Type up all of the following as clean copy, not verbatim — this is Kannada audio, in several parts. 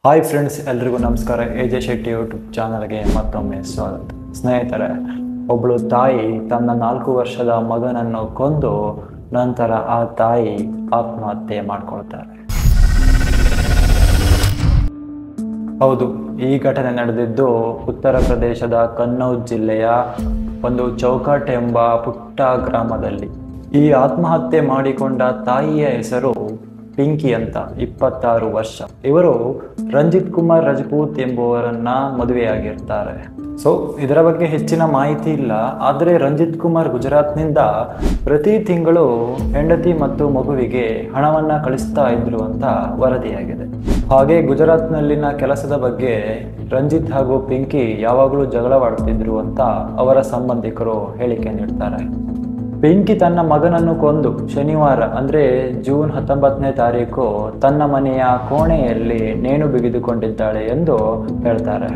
ಹಾಯ್ ಫ್ರೆಂಡ್ಸ್, ಎಲ್ರಿಗೂ ನಮಸ್ಕಾರ. ಎಜೆ ಶೆಟ್ಟಿ ಯೂಟ್ಯೂಬ್ ಚಾನಲ್ಗೆ ಮತ್ತೊಮ್ಮೆ ಸ್ವಾಗತ. ಸ್ನೇಹಿತರೆ, ಒಬ್ಬಳು ತಾಯಿ ತನ್ನ 4 ವರ್ಷದ ಮಗನನ್ನು ಕೊಂದು ನಂತರ ಆ ತಾಯಿ ಆತ್ಮಹತ್ಯೆ ಮಾಡ್ಕೊಳ್ತಾರೆ. ಹೌದು, ಈ ಘಟನೆ ನಡೆದಿದ್ದು ಉತ್ತರ ಪ್ರದೇಶದ ಕನ್ನೌಜ್ ಜಿಲ್ಲೆಯ ಒಂದು ಚೌಕಾಟ್ ಎಂಬ ಪುಟ್ಟ ಗ್ರಾಮದಲ್ಲಿ. ಈ ಆತ್ಮಹತ್ಯೆ ಮಾಡಿಕೊಂಡ ತಾಯಿಯ ಹೆಸರು ಪಿಂಕಿ ಅಂತ, 26 ವರ್ಷ. ಇವರು ರಂಜಿತ್ ಕುಮಾರ್ ರಜಪೂತ್ ಎಂಬುವರನ್ನ ಮದುವೆಯಾಗಿರ್ತಾರೆ. ಸೊ ಇದರ ಬಗ್ಗೆ ಹೆಚ್ಚಿನ ಮಾಹಿತಿ ಇಲ್ಲ. ಆದರೆ ರಂಜಿತ್ ಕುಮಾರ್ ಗುಜರಾತ್ನಿಂದ ಪ್ರತಿ ತಿಂಗಳು ಹೆಂಡತಿ ಮತ್ತು ಮಗುವಿಗೆ ಹಣವನ್ನ ಕಳಿಸ್ತಾ ಇದ್ರು ಅಂತ ವರದಿಯಾಗಿದೆ. ಹಾಗೆ ಗುಜರಾತ್ನಲ್ಲಿನ ಕೆಲಸದ ಬಗ್ಗೆ ರಂಜಿತ್ ಹಾಗೂ ಪಿಂಕಿ ಯಾವಾಗಲೂ ಜಗಳವಾಡ್ತಿದ್ರು ಅಂತ ಅವರ ಸಂಬಂಧಿಕರು ಹೇಳಿಕೆ ನೀಡ್ತಾರೆ. ಪಿಂಕಿ ತನ್ನ ಮಗನನ್ನು ಕೊಂದು ಶನಿವಾರ ಅಂದರೆ ಜೂನ್ 19ನೇ ತಾರೀಕು ತನ್ನ ಮನೆಯ ಕೋಣೆಯಲ್ಲಿ ನೇಣು ಬಿಗಿದುಕೊಂಡಿದ್ದಾಳೆ ಎಂದು ಹೇಳ್ತಾರೆ.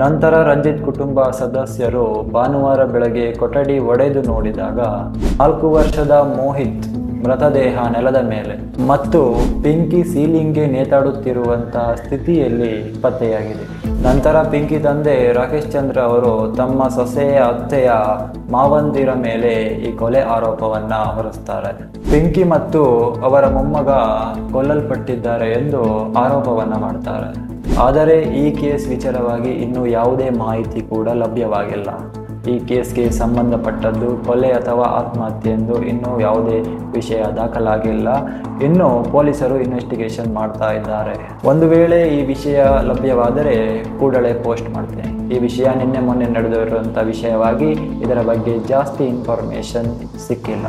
ನಂತರ ರಂಜಿತ್ ಕುಟುಂಬ ಸದಸ್ಯರು ಭಾನುವಾರ ಬೆಳಗ್ಗೆ ಕೊಠಡಿ ಒಡೆದು ನೋಡಿದಾಗ 4 ವರ್ಷದ ಮೋಹಿತ್ ಮೃತದೇಹ ನೆಲದ ಮೇಲೆ ಮತ್ತು ಪಿಂಕಿ ಸೀಲಿಂಗ್ಗೆ ನೇತಾಡುತ್ತಿರುವಂತಹ ಸ್ಥಿತಿಯಲ್ಲಿ ಪತ್ತೆಯಾಗಿದೆ. ನಂತರ ಪಿಂಕಿ ತಂದೆ ರಾಕೇಶ್ ಚಂದ್ರ ಅವರು ತಮ್ಮ ಸೊಸೆಯ ಅತ್ತೆಯ ಮಾವಂದಿರ ಮೇಲೆ ಈ ಕೊಲೆ ಆರೋಪವನ್ನ ಹೊರಿಸ್ತಾರೆ. ಪಿಂಕಿ ಮತ್ತು ಅವರ ಮೊಮ್ಮಗ ಕೊಲ್ಲಲ್ಪಟ್ಟಿದ್ದಾರೆ ಎಂದು ಆರೋಪವನ್ನ ಮಾಡ್ತಾರೆ. ಆದರೆ ಈ ಕೇಸ್ ವಿಚಾರವಾಗಿ ಇನ್ನೂ ಯಾವುದೇ ಮಾಹಿತಿ ಕೂಡ ಲಭ್ಯವಾಗಿಲ್ಲ. ಈ ಕೇಸ್ಗೆ ಸಂಬಂಧಪಟ್ಟದ್ದು ಕೊಲೆ ಅಥವಾ ಆತ್ಮಹತ್ಯೆ ಎಂದು ಇನ್ನೂ ಯಾವುದೇ ವಿಷಯ ದಾಖಲಾಗಿಲ್ಲ. ಇನ್ನು ಪೊಲೀಸರು ಇನ್ವೆಸ್ಟಿಗೇಷನ್ ಮಾಡ್ತಾ ಇದ್ದಾರೆ. ಒಂದು ವೇಳೆ ಈ ವಿಷಯ ಲಭ್ಯವಾದರೆ ಕೂಡಲೇ ಪೋಸ್ಟ್ ಮಾಡ್ತೇನೆ. ಈ ವಿಷಯ ನಿನ್ನೆ ಮೊನ್ನೆ ನಡೆದಿರುವಂಥ ವಿಷಯವಾಗಿ ಇದರ ಬಗ್ಗೆ ಜಾಸ್ತಿ ಇನ್ಫಾರ್ಮೇಷನ್ ಸಿಕ್ಕಿಲ್ಲ.